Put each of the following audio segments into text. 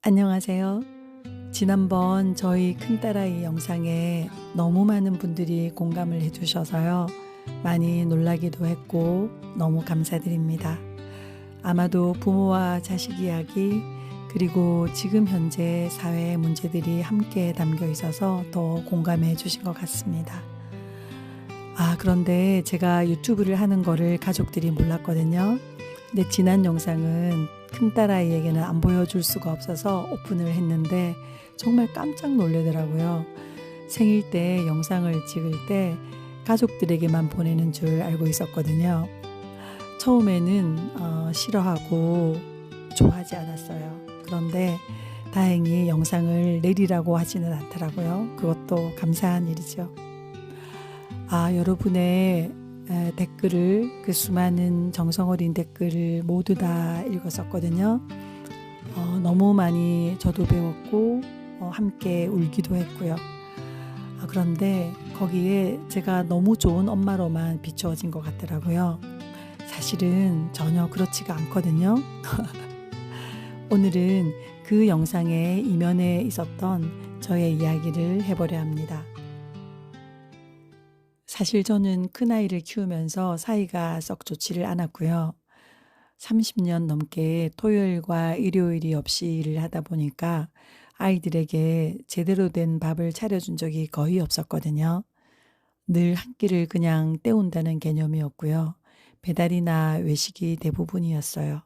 안녕하세요. 지난번 저희 큰딸아이 영상에 너무 많은 분들이 공감을 해주셔서요. 많이 놀라기도 했고 너무 감사드립니다. 아마도 부모와 자식 이야기 그리고 지금 현재 사회의 문제들이 함께 담겨 있어서 더 공감해 주신 것 같습니다. 그런데 제가 유튜브를 하는 거를 가족들이 몰랐거든요. 근데 지난 영상은 큰딸아이에게는 안 보여줄 수가 없어서 오픈을 했는데 정말 깜짝 놀라더라고요. 생일 때 영상을 찍을 때 가족들에게만 보내는 줄 알고 있었거든요. 처음에는 싫어하고 좋아하지 않았어요. 그런데 다행히 영상을 내리라고 하지는 않더라고요. 그것도 감사한 일이죠. 여러분의 댓글을, 그 수많은 정성 어린 댓글을 모두 다 읽었었거든요. 너무 많이 저도 배웠고 함께 울기도 했고요. 그런데 거기에 제가 너무 좋은 엄마로만 비추어진 것 같더라고요. 사실은 전혀 그렇지가 않거든요. 오늘은 그 영상의 이면에 있었던 저의 이야기를 해보려 합니다. 사실 저는 큰아이를 키우면서 사이가 썩 좋지를 않았고요. 30년 넘게 토요일과 일요일이 없이 일을 하다 보니까 아이들에게 제대로 된 밥을 차려준 적이 거의 없었거든요. 늘 한 끼를 그냥 때운다는 개념이었고요. 배달이나 외식이 대부분이었어요.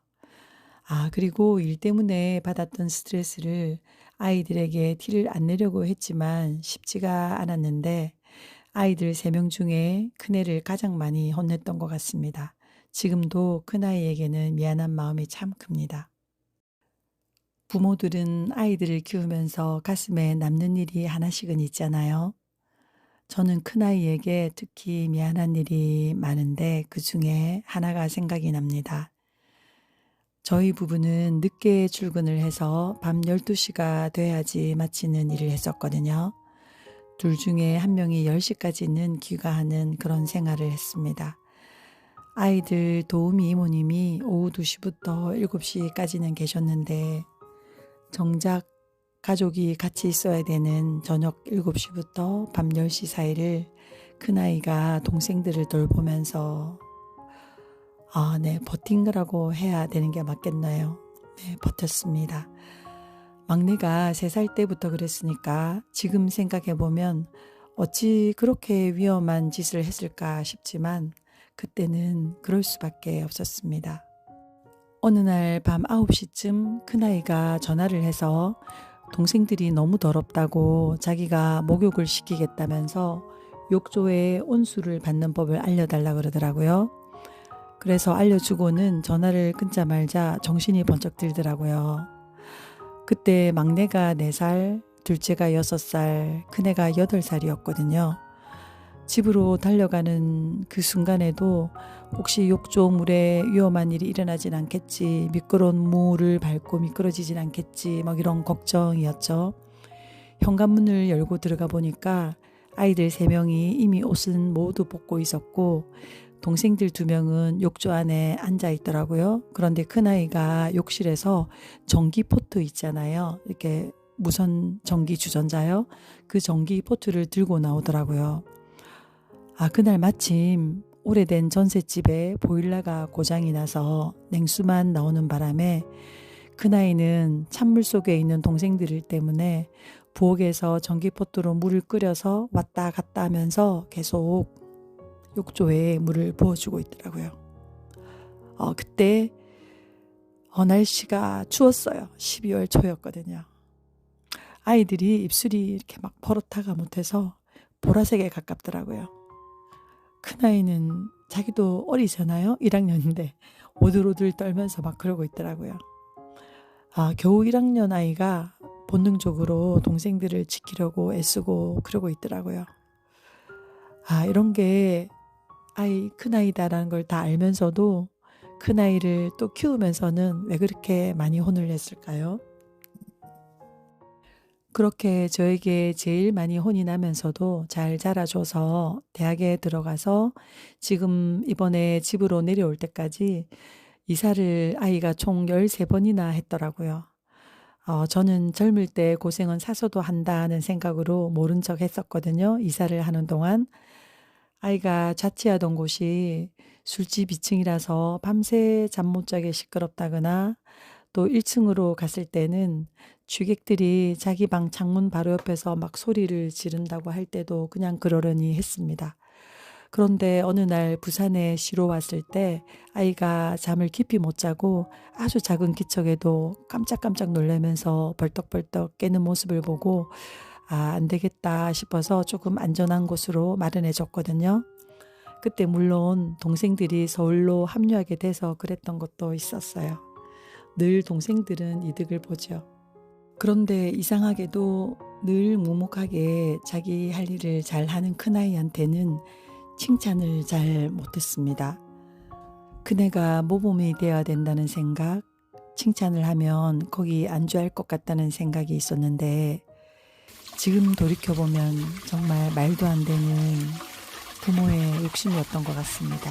그리고 일 때문에 받았던 스트레스를 아이들에게 티를 안 내려고 했지만 쉽지가 않았는데 아이들 3명 중에 큰애를 가장 많이 혼냈던 것 같습니다. 지금도 큰아이에게는 미안한 마음이 참 큽니다. 부모들은 아이들을 키우면서 가슴에 남는 일이 하나씩은 있잖아요. 저는 큰아이에게 특히 미안한 일이 많은데 그 중에 하나가 생각이 납니다. 저희 부부는 늦게 출근을 해서 밤 12시가 돼야지 마치는 일을 했었거든요. 둘 중에 한 명이 10시까지는 귀가하는 그런 생활을 했습니다. 아이들 도우미 이모님이 오후 2시부터 7시까지는 계셨는데 정작 가족이 같이 있어야 되는 저녁 7시부터 밤 10시 사이를 큰아이가 동생들을 돌보면서 버틴 거라고 해야 되는 게 맞겠나요? 네, 버텼습니다. 막내가 3살 때부터 그랬으니까 지금 생각해보면 어찌 그렇게 위험한 짓을 했을까 싶지만 그때는 그럴 수밖에 없었습니다. 어느 날 밤 9시쯤 큰아이가 전화를 해서 동생들이 너무 더럽다고 자기가 목욕을 시키겠다면서 욕조에 온수를 받는 법을 알려달라 그러더라고요. 그래서 알려주고는 전화를 끊자마자 정신이 번쩍 들더라고요. 그때 막내가 4살, 둘째가 6살, 큰애가 8살이었거든요. 집으로 달려가는 그 순간에도 혹시 욕조 물에 위험한 일이 일어나진 않겠지, 미끄러운 물을 밟고 미끄러지진 않겠지, 이런 걱정이었죠. 현관문을 열고 들어가 보니까 아이들 3명이 이미 옷은 모두 벗고 있었고 동생들 2명은 욕조 안에 앉아 있더라고요. 그런데 큰아이가 욕실에서 전기포트 있잖아요. 이렇게 무선 전기 주전자요. 그 전기포트를 들고 나오더라고요. 그날 마침 오래된 전셋집에 보일러가 고장이 나서 냉수만 나오는 바람에 큰아이는 찬물 속에 있는 동생들 때문에 부엌에서 전기포트로 물을 끓여서 왔다 갔다 하면서 계속 욕조에 물을 부어주고 있더라고요. 그때 날씨가 추웠어요. 12월 초였거든요. 아이들이 입술이 이렇게 막 버릇하가 못해서 보라색에 가깝더라고요. 큰아이는 자기도 어리잖아요. 1학년인데 오들오들 떨면서 막 그러고 있더라고요. 겨우 1학년 아이가 본능적으로 동생들을 지키려고 애쓰고 그러고 있더라고요. 이런 게 큰아이다라는 걸 다 알면서도 큰아이를 또 키우면서는 왜 그렇게 많이 혼을 냈을까요? 그렇게 저에게 제일 많이 혼이 나면서도 잘 자라줘서 대학에 들어가서 지금 이번에 집으로 내려올 때까지 이사를 아이가 총 13번이나 했더라고요. 저는 젊을 때 고생은 사서도 한다는 생각으로 모른 척 했었거든요. 이사를 하는 동안. 아이가 자취하던 곳이 술집 2층이라서 밤새 잠 못 자게 시끄럽다거나 또 1층으로 갔을 때는 취객들이 자기 방 창문 바로 옆에서 막 소리를 지른다고 할 때도 그냥 그러려니 했습니다. 그런데 어느 날 부산에 쉬러 왔을 때 아이가 잠을 깊이 못 자고 아주 작은 기척에도 깜짝깜짝 놀라면서 벌떡벌떡 깨는 모습을 보고 안 되겠다 싶어서 조금 안전한 곳으로 마련해 줬거든요. 그때 물론 동생들이 서울로 합류하게 돼서 그랬던 것도 있었어요. 늘 동생들은 이득을 보죠. 그런데 이상하게도 늘 묵묵하게 자기 할 일을 잘하는 큰아이한테는 칭찬을 잘 못했습니다. 큰애가 모범이 되어야 된다는 생각, 칭찬을 하면 거기 안주할 것 같다는 생각이 있었는데 지금 돌이켜보면 정말 말도 안 되는 부모의 욕심이었던 것 같습니다.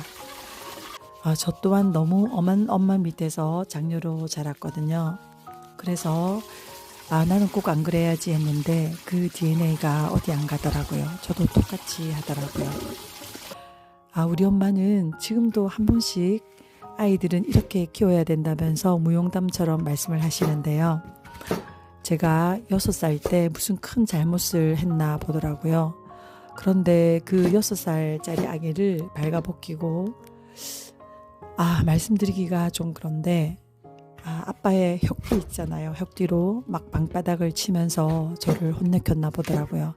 저 또한 너무 엄한 엄마 밑에서 장녀로 자랐거든요. 그래서 나는 꼭 안 그래야지 했는데 그 DNA가 어디 안 가더라고요. 저도 똑같이 하더라고요. 우리 엄마는 지금도 한 번씩 아이들은 이렇게 키워야 된다면서 무용담처럼 말씀을 하시는데요. 제가 6살 때 무슨 큰 잘못을 했나 보더라고요. 그런데 그 6살짜리 아기를 발가벗기고 말씀드리기가 좀 그런데 아빠의 혁뒤 있잖아요. 혁뒤로 막 방바닥을 치면서 저를 혼내켰나 보더라고요.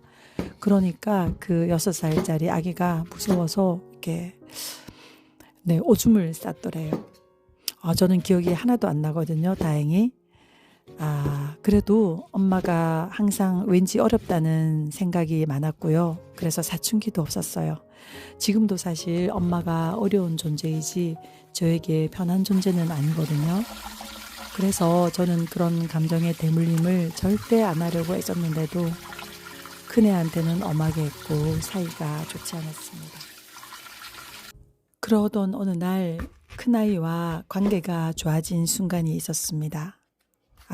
그러니까 그 6살짜리 아기가 무서워서 이렇게 오줌을 쌌더래요. 저는 기억이 하나도 안 나거든요. 다행히. 그래도 엄마가 항상 왠지 어렵다는 생각이 많았고요. 그래서 사춘기도 없었어요. 지금도 사실 엄마가 어려운 존재이지 저에게 편한 존재는 아니거든요. 그래서 저는 그런 감정의 대물림을 절대 안 하려고 애썼는데도 큰애한테는 엄하게 했고 사이가 좋지 않았습니다. 그러던 어느 날 큰아이와 관계가 좋아진 순간이 있었습니다.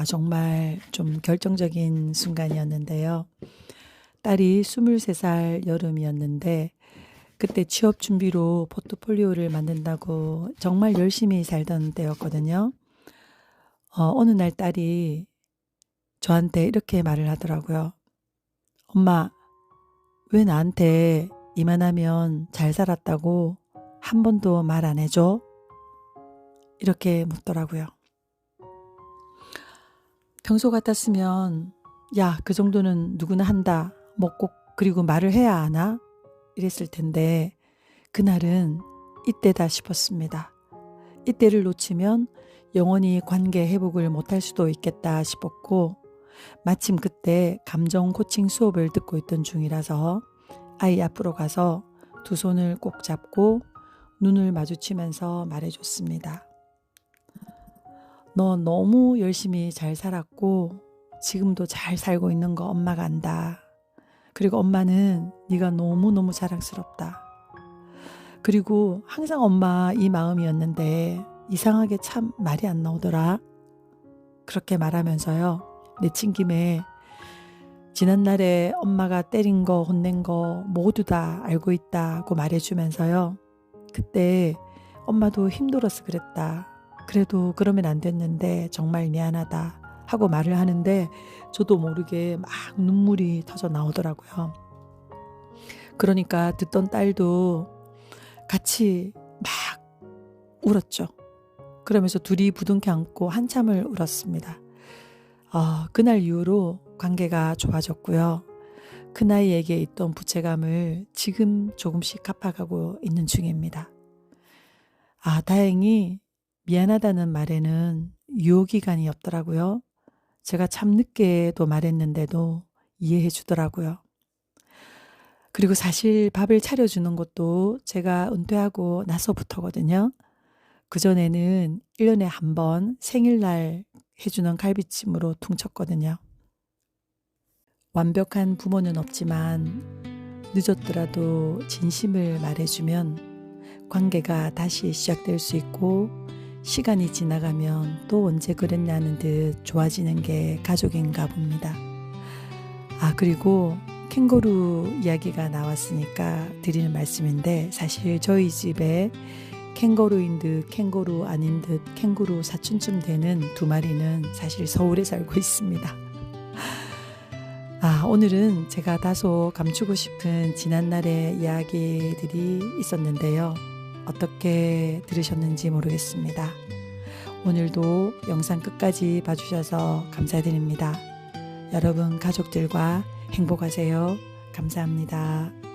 정말 좀 결정적인 순간이었는데요. 딸이 23살 여름이었는데 그때 취업 준비로 포트폴리오를 만든다고 정말 열심히 살던 때였거든요. 어느 날 딸이 저한테 이렇게 말을 하더라고요. 엄마, 왜 나한테 이만하면 잘 살았다고 한 번도 말 안 해줘? 이렇게 묻더라고요. 평소 같았으면 야, 그 정도는 누구나 한다. 뭐 꼭 그리고 말을 해야 하나? 이랬을 텐데 그날은 이때다 싶었습니다. 이때를 놓치면 영원히 관계 회복을 못할 수도 있겠다 싶었고 마침 그때 감정 코칭 수업을 듣고 있던 중이라서 아이 앞으로 가서 두 손을 꼭 잡고 눈을 마주치면서 말해줬습니다. 너 너무 열심히 잘 살았고 지금도 잘 살고 있는 거 엄마가 안다. 그리고 엄마는 네가 너무너무 자랑스럽다. 그리고 항상 엄마 이 마음이었는데 이상하게 참 말이 안 나오더라. 그렇게 말하면서요. 내친 김에 지난날에 엄마가 때린 거 혼낸 거 모두 다 알고 있다고 말해주면서요. 그때 엄마도 힘들어서 그랬다. 그래도 그러면 안 됐는데 정말 미안하다 하고 말을 하는데 저도 모르게 막 눈물이 터져 나오더라고요. 그러니까 듣던 딸도 같이 막 울었죠. 그러면서 둘이 부둥켜 안고 한참을 울었습니다. 그날 이후로 관계가 좋아졌고요. 큰아이에게 있던 부채감을 지금 조금씩 갚아가고 있는 중입니다. 다행히 미안하다는 말에는 유효기간이 없더라고요. 제가 참 늦게도 말했는데도 이해해 주더라고요. 그리고 사실 밥을 차려주는 것도 제가 은퇴하고 나서부터거든요. 그전에는 1년에 한 번 생일날 해주는 갈비찜으로 퉁쳤거든요. 완벽한 부모는 없지만 늦었더라도 진심을 말해주면 관계가 다시 시작될 수 있고 시간이 지나가면 또 언제 그랬냐는 듯 좋아지는 게 가족인가 봅니다. 그리고 캥거루 이야기가 나왔으니까 드리는 말씀인데, 사실 저희 집에 캥거루인 듯 캥거루 아닌 듯 캥거루 사촌쯤 되는 두 마리는 사실 서울에 살고 있습니다. 오늘은 제가 다소 감추고 싶은 지난날의 이야기들이 있었는데요. 어떻게 들으셨는지 모르겠습니다. 오늘도 영상 끝까지 봐주셔서 감사드립니다. 여러분 가족들과 행복하세요. 감사합니다.